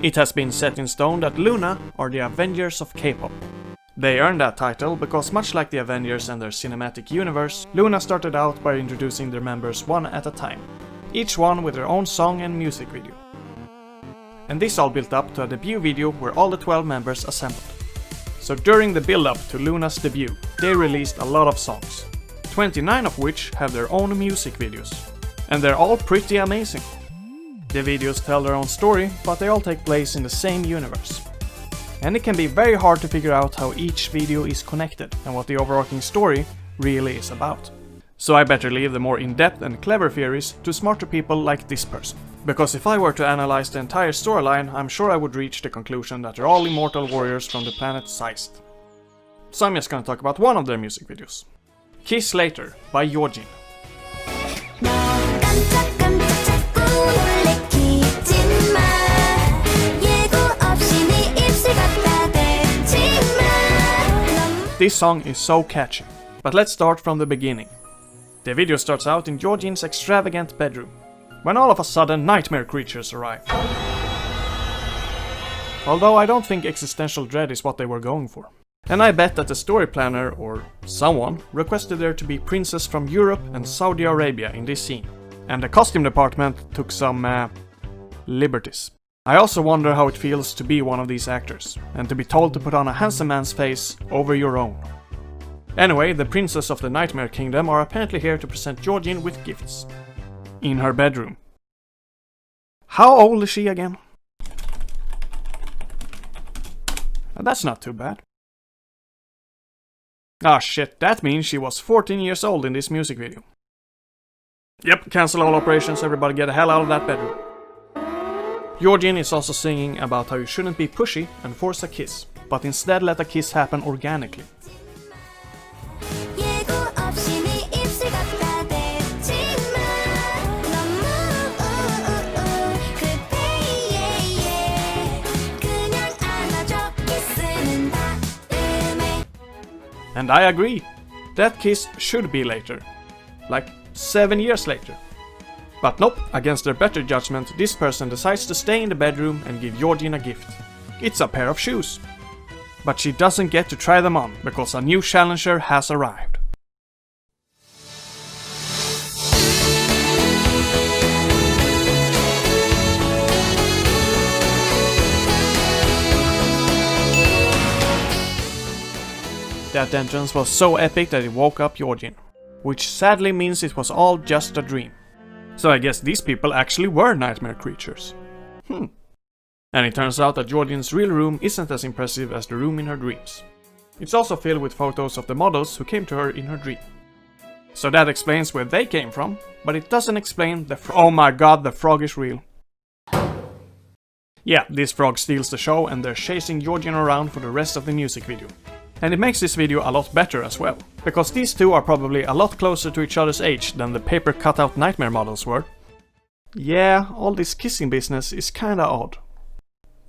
It has been set in stone that Loona are the Avengers of K-pop. They earned that title because, much like the Avengers and their cinematic universe, Loona started out by introducing their members one at a time, each one with their own song and music video. And this all built up to a debut video where all the 12 members assembled. So during the build-up to Loona's debut, they released a lot of songs, 29 of which have their own music videos. And they're all pretty amazing. The videos tell their own story, but they all take place in the same universe. And it can be very hard to figure out how each video is connected and what the overarching story really is about. So I better leave the more in-depth and clever theories to smarter people like this person. Because if I were to analyze the entire storyline, I'm sure I would reach the conclusion that they're all immortal warriors from the planet Zeist. So I'm just gonna talk about one of their music videos. Kiss Later by YeoJin. This song is so catchy, but let's start from the beginning. The video starts out in YeoJin's extravagant bedroom, when all of a sudden nightmare creatures arrive. Although I don't think existential dread is what they were going for. And I bet that the story planner, or someone, requested there to be princes from Europe and Saudi Arabia in this scene. And the costume department took some liberties. I also wonder how it feels to be one of these actors, and to be told to put on a handsome man's face over your own. Anyway, the princes of the Nightmare Kingdom are apparently here to present YeoJin with gifts. In her bedroom. How old is she again? That's not too bad. Ah shit, that means she was 14 years old in this music video. Yep, cancel all operations, everybody get the hell out of that bedroom. YeoJin is also singing about how you shouldn't be pushy and force a kiss, but instead let a kiss happen organically. And I agree. That kiss should be later. Like 7 years later. But nope, against their better judgment, this person decides to stay in the bedroom and give YeoJin a gift. It's a pair of shoes. But she doesn't get to try them on, because a new challenger has arrived. That entrance was so epic that it woke up YeoJin, which sadly means it was all just a dream. So I guess these people actually were nightmare creatures. And it turns out that YeoJin's real room isn't as impressive as the room in her dreams. It's also filled with photos of the models who came to her in her dream. So that explains where they came from, but it doesn't explain the oh my god, the frog is real. Yeah, this frog steals the show and they're chasing YeoJin around for the rest of the music video. And it makes this video a lot better as well, because these two are probably a lot closer to each other's age than the paper cutout nightmare models were. Yeah, all this kissing business is kinda odd.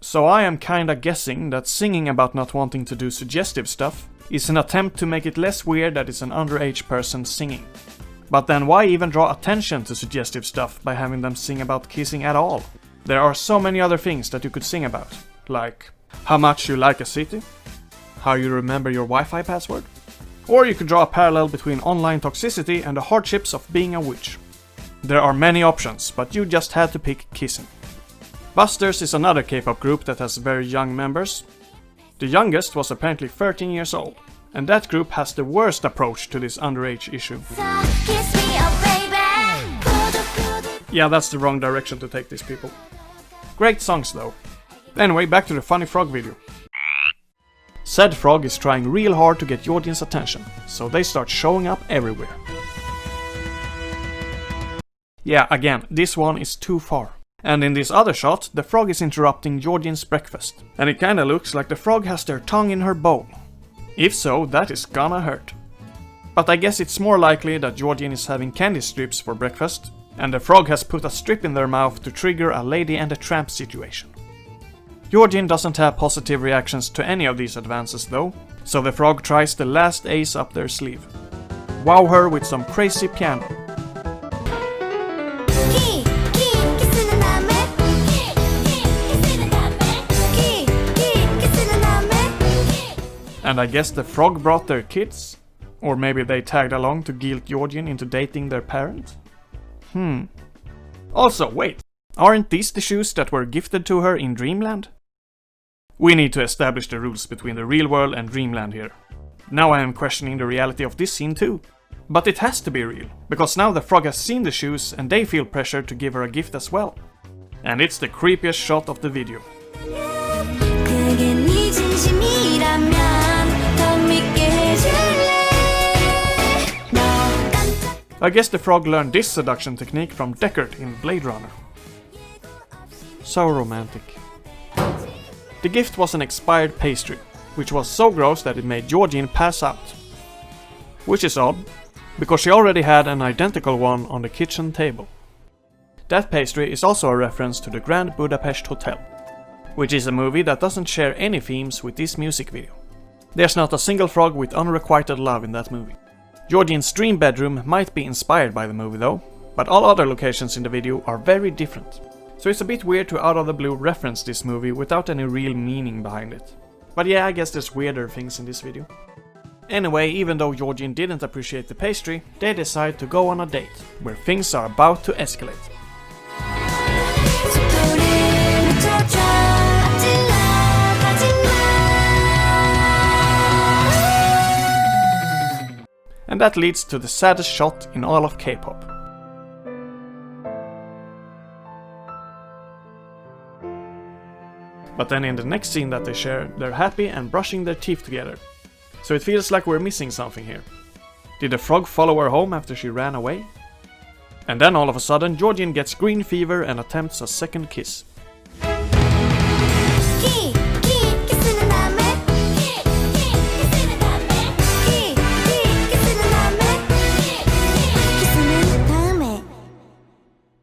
So I am kinda guessing that singing about not wanting to do suggestive stuff is an attempt to make it less weird that it's an underage person singing. But then why even draw attention to suggestive stuff by having them sing about kissing at all? There are so many other things that you could sing about, like how much you like a city, how you remember your Wi-Fi password, or you could draw a parallel between online toxicity and the hardships of being a witch. There are many options, but you just had to pick kissing. Busters is another K-pop group that has very young members. The youngest was apparently 13 years old, and that group has the worst approach to this underage issue. Yeah, that's the wrong direction to take these people. Great songs though. Anyway, back to the funny frog video. Said frog is trying real hard to get YeoJin's attention, so they start showing up everywhere. Yeah, again, this one is too far. And in this other shot, the frog is interrupting YeoJin's breakfast. And it kinda looks like the frog has their tongue in her bowl. If so, that is gonna hurt. But I guess it's more likely that YeoJin is having candy strips for breakfast, and the frog has put a strip in their mouth to trigger a lady and a tramp situation. YeoJin doesn't have positive reactions to any of these advances though, so the frog tries the last ace up their sleeve. Wow her with some crazy piano. And I guess the frog brought their kids? Or maybe they tagged along to guilt YeoJin into dating their parent? Also, wait, aren't these the shoes that were gifted to her in Dreamland? We need to establish the rules between the real world and Dreamland here. Now I am questioning the reality of this scene too. But it has to be real, because now the frog has seen the shoes and they feel pressure to give her a gift as well. And it's the creepiest shot of the video. I guess the frog learned this seduction technique from Deckard in Blade Runner. So romantic. The gift was an expired pastry, which was so gross that it made YeoJin pass out. Which is odd, because she already had an identical one on the kitchen table. That pastry is also a reference to the Grand Budapest Hotel, which is a movie that doesn't share any themes with this music video. There's not a single frog with unrequited love in that movie. YeoJin's dream bedroom might be inspired by the movie though, but all other locations in the video are very different. So it's a bit weird to out of the blue reference this movie without any real meaning behind it. But yeah, I guess there's weirder things in this video. Anyway, even though YeoJin didn't appreciate the pastry, they decide to go on a date, where things are about to escalate. And that leads to the saddest shot in all of K-pop. But then in the next scene that they share, they're happy and brushing their teeth together. So it feels like we're missing something here. Did the frog follow her home after she ran away? And then all of a sudden YeoJin gets green fever and attempts a second kiss.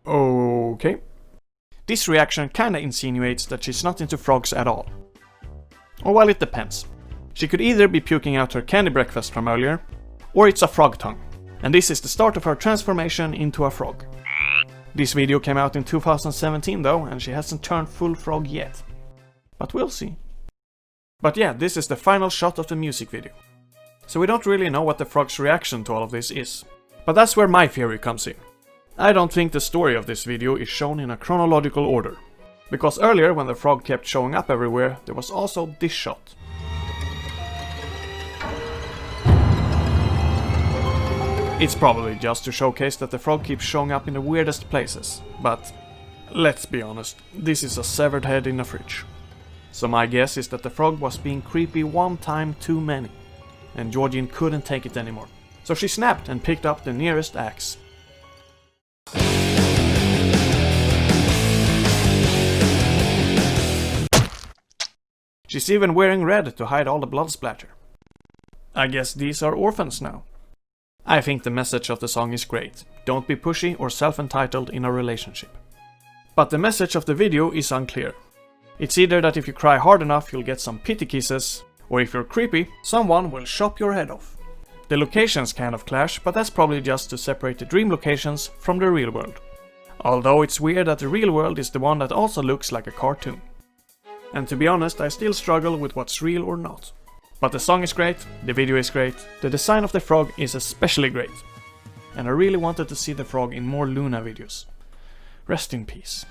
Okay. This reaction kinda insinuates that she's not into frogs at all. Or well, it depends. She could either be puking out her candy breakfast from earlier, or it's a frog tongue. And this is the start of her transformation into a frog. This video came out in 2017 though, and she hasn't turned full frog yet. But we'll see. But yeah, this is the final shot of the music video. So we don't really know what the frog's reaction to all of this is. But that's where my theory comes in. I don't think the story of this video is shown in a chronological order. Because earlier, when the frog kept showing up everywhere, there was also this shot. It's probably just to showcase that the frog keeps showing up in the weirdest places, but let's be honest, this is a severed head in a fridge. So my guess is that the frog was being creepy one time too many, and YeoJin couldn't take it anymore. So she snapped and picked up the nearest axe. She's even wearing red to hide all the blood splatter. I guess these are orphans now. I think the message of the song is great. Don't be pushy or self-entitled in a relationship. But the message of the video is unclear. It's either that if you cry hard enough you'll get some pity kisses, or if you're creepy, someone will chop your head off. The locations kind of clash, but that's probably just to separate the dream locations from the real world. Although it's weird that the real world is the one that also looks like a cartoon. And to be honest, I still struggle with what's real or not. But the song is great, the video is great, the design of the frog is especially great. And I really wanted to see the frog in more Loona videos. Rest in peace.